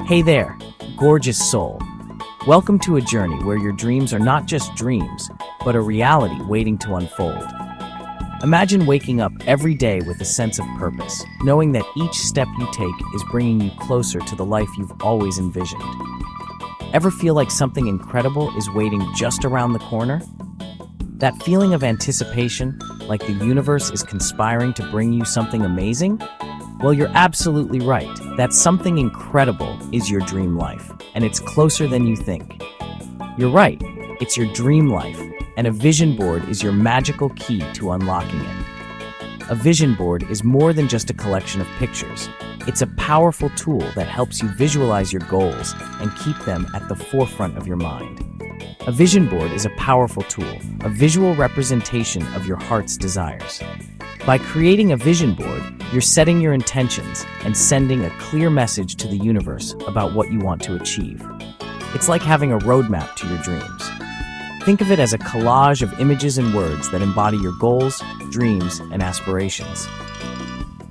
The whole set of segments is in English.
Hey there, gorgeous soul. Welcome to a journey where your dreams are not just dreams, but a reality waiting to unfold. Imagine waking up every day with a sense of purpose, knowing that each step you take is bringing you closer to the life you've always envisioned. Ever feel like something incredible is waiting just around the corner? That feeling of anticipation, like the universe is conspiring to bring you something amazing? Well, you're absolutely right. That something incredible is your dream life, and it's closer than you think. You're right, it's your dream life, and a vision board is your magical key to unlocking it. A vision board is more than just a collection of pictures. It's a powerful tool that helps you visualize your goals and keep them at the forefront of your mind. A vision board is a powerful tool, a visual representation of your heart's desires. By creating a vision board, you're setting your intentions and sending a clear message to the universe about what you want to achieve. It's like having a roadmap to your dreams. Think of it as a collage of images and words that embody your goals, dreams, and aspirations.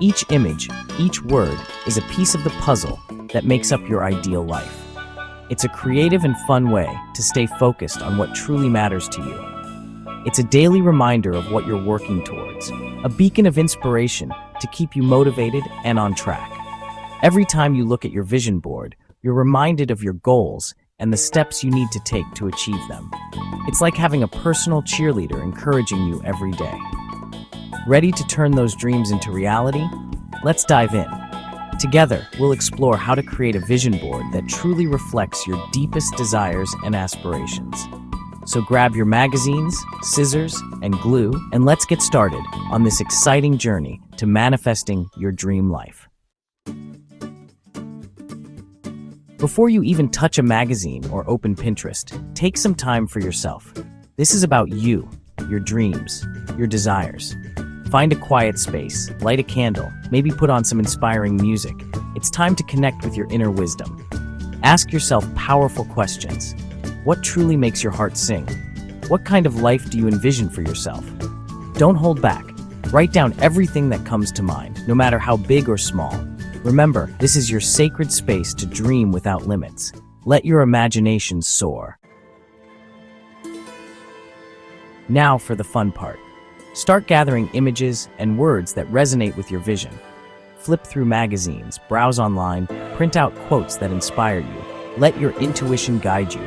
Each image, each word, is a piece of the puzzle that makes up your ideal life. It's a creative and fun way to stay focused on what truly matters to you. It's a daily reminder of what you're working towards, a beacon of inspiration to keep you motivated and on track. Every time you look at your vision board, you're reminded of your goals and the steps you need to take to achieve them. It's like having a personal cheerleader encouraging you every day. Ready to turn those dreams into reality? Let's dive in. Together, we'll explore how to create a vision board that truly reflects your deepest desires and aspirations. So grab your magazines, scissors, and glue, and let's get started on this exciting journey to manifesting your dream life. Before you even touch a magazine or open Pinterest, take some time for yourself. This is about you, your dreams, your desires. Find a quiet space, light a candle, maybe put on some inspiring music. It's time to connect with your inner wisdom. Ask yourself powerful questions. What truly makes your heart sing? What kind of life do you envision for yourself? Don't hold back. Write down everything that comes to mind, no matter how big or small. Remember, this is your sacred space to dream without limits. Let your imagination soar. Now for the fun part. Start gathering images and words that resonate with your vision. Flip through magazines, browse online, print out quotes that inspire you. Let your intuition guide you.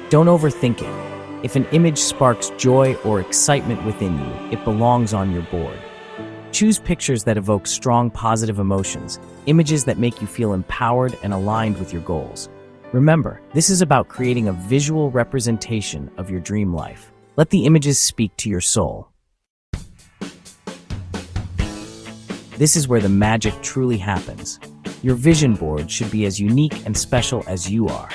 Don't overthink it. If an image sparks joy or excitement within you, it belongs on your board. Choose pictures that evoke strong positive emotions, images that make you feel empowered and aligned with your goals. Remember, this is about creating a visual representation of your dream life. Let the images speak to your soul. This is where the magic truly happens. Your vision board should be as unique and special as you are.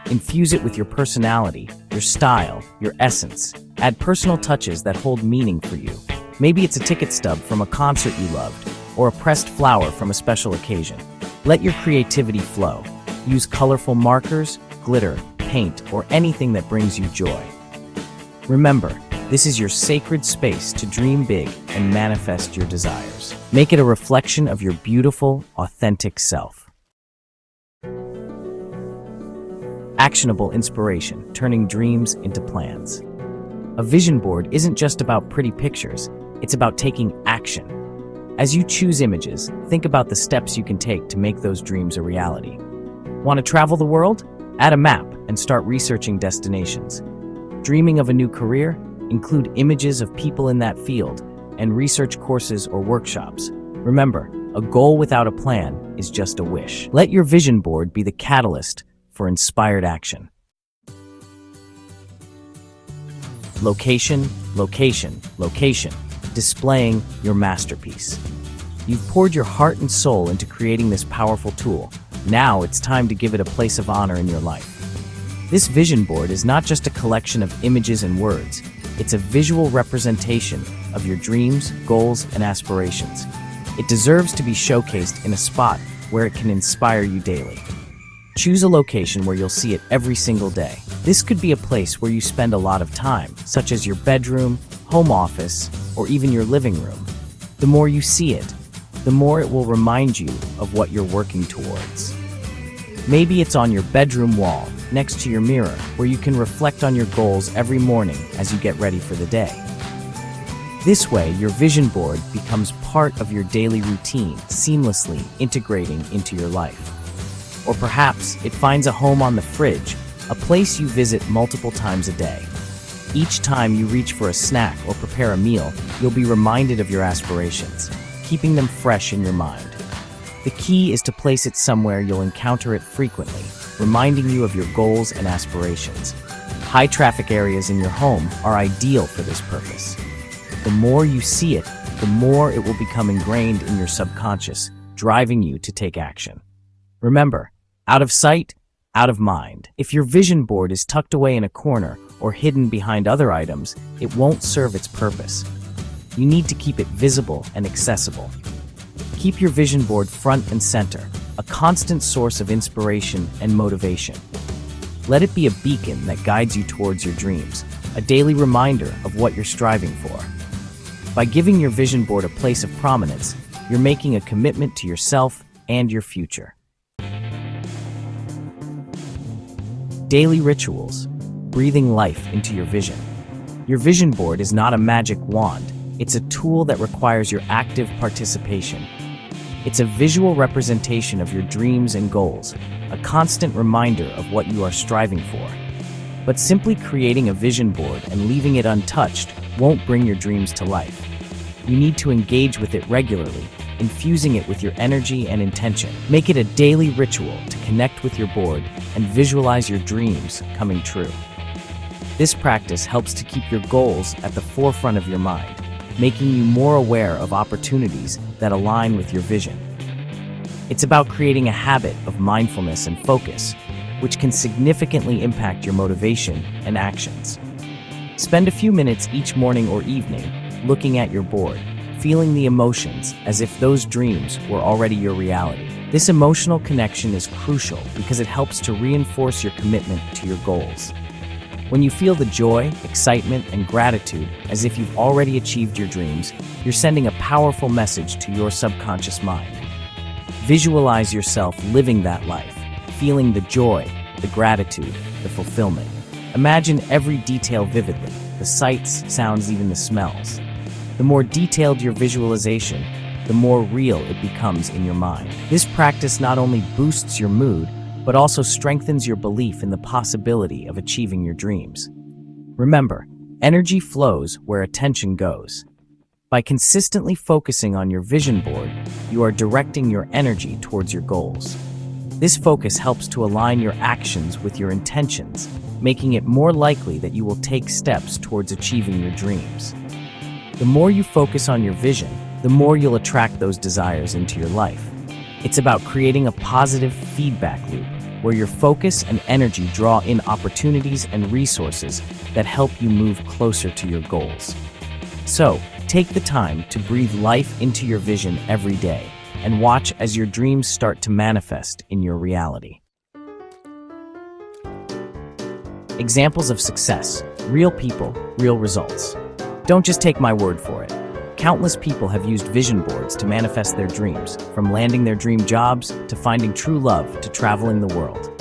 Infuse it with your personality, your style, your essence. Add personal touches that hold meaning for you. Maybe it's a ticket stub from a concert you loved, or a pressed flower from a special occasion. Let your creativity flow. Use colorful markers, glitter, paint, or anything that brings you joy. Remember, this is your sacred space to dream big and manifest your desires. Make it a reflection of your beautiful, authentic self. Actionable inspiration, turning dreams into plans. A vision board isn't just about pretty pictures, it's about taking action. As you choose images, think about the steps you can take to make those dreams a reality. Want to travel the world? Add a map and start researching destinations. Dreaming of a new career? Include images of people in that field and research courses or workshops. Remember, a goal without a plan is just a wish. Let your vision board be the catalyst for inspired action. Location, location, location. Displaying your masterpiece. You've poured your heart and soul into creating this powerful tool. Now it's time to give it a place of honor in your life. This vision board is not just a collection of images and words. It's a visual representation of your dreams, goals, and aspirations. It deserves to be showcased in a spot where it can inspire you daily. Choose a location where you'll see it every single day. This could be a place where you spend a lot of time, such as your bedroom, home office, or even your living room. The more you see it, the more it will remind you of what you're working towards. Maybe it's on your bedroom wall, next to your mirror, where you can reflect on your goals every morning as you get ready for the day. This way, your vision board becomes part of your daily routine, seamlessly integrating into your life. Or perhaps it finds a home on the fridge, a place you visit multiple times a day. Each time you reach for a snack or prepare a meal, you'll be reminded of your aspirations, keeping them fresh in your mind. The key is to place it somewhere you'll encounter it frequently, reminding you of your goals and aspirations. High traffic areas in your home are ideal for this purpose. The more you see it, the more it will become ingrained in your subconscious, driving you to take action. Remember, out of sight, out of mind. If your vision board is tucked away in a corner or hidden behind other items, it won't serve its purpose. You need to keep it visible and accessible. Keep your vision board front and center, a constant source of inspiration and motivation. Let it be a beacon that guides you towards your dreams, a daily reminder of what you're striving for. By giving your vision board a place of prominence, you're making a commitment to yourself and your future. Daily rituals, breathing life into your vision. Your vision board is not a magic wand. It's a tool that requires your active participation. It's a visual representation of your dreams and goals, a constant reminder of what you are striving for. But simply creating a vision board and leaving it untouched won't bring your dreams to life. You need to engage with it regularly, infusing it with your energy and intention. Make it a daily ritual to connect with your board and visualize your dreams coming true. This practice helps to keep your goals at the forefront of your mind, making you more aware of opportunities that align with your vision. It's about creating a habit of mindfulness and focus, which can significantly impact your motivation and actions. Spend a few minutes each morning or evening looking at your board, feeling the emotions as if those dreams were already your reality. This emotional connection is crucial because it helps to reinforce your commitment to your goals. When you feel the joy, excitement, and gratitude as if you've already achieved your dreams, you're sending a powerful message to your subconscious mind. Visualize yourself living that life, feeling the joy, the gratitude, the fulfillment. Imagine every detail vividly, the sights, sounds, even the smells. The more detailed your visualization, the more real it becomes in your mind. This practice not only boosts your mood, but also strengthens your belief in the possibility of achieving your dreams. Remember, energy flows where attention goes. By consistently focusing on your vision board, you are directing your energy towards your goals. This focus helps to align your actions with your intentions, making it more likely that you will take steps towards achieving your dreams. The more you focus on your vision, the more you'll attract those desires into your life. It's about creating a positive feedback loop, where your focus and energy draw in opportunities and resources that help you move closer to your goals. So, take the time to breathe life into your vision every day and watch as your dreams start to manifest in your reality. Examples of success: real people, real results. Don't just take my word for it. Countless people have used vision boards to manifest their dreams, from landing their dream jobs to finding true love to traveling the world.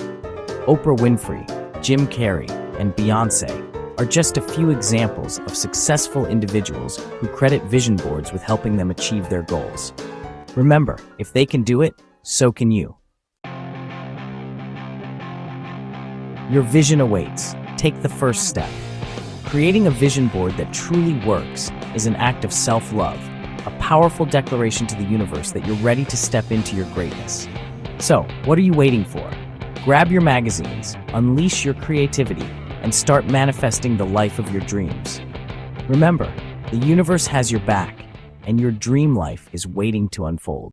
Oprah Winfrey, Jim Carrey, and Beyoncé are just a few examples of successful individuals who credit vision boards with helping them achieve their goals. Remember, if they can do it, so can you. Your vision awaits. Take the first step. Creating a vision board that truly works is an act of self-love, a powerful declaration to the universe that you're ready to step into your greatness. So, what are you waiting for? Grab your magazines, unleash your creativity, and start manifesting the life of your dreams. Remember, the universe has your back, and your dream life is waiting to unfold.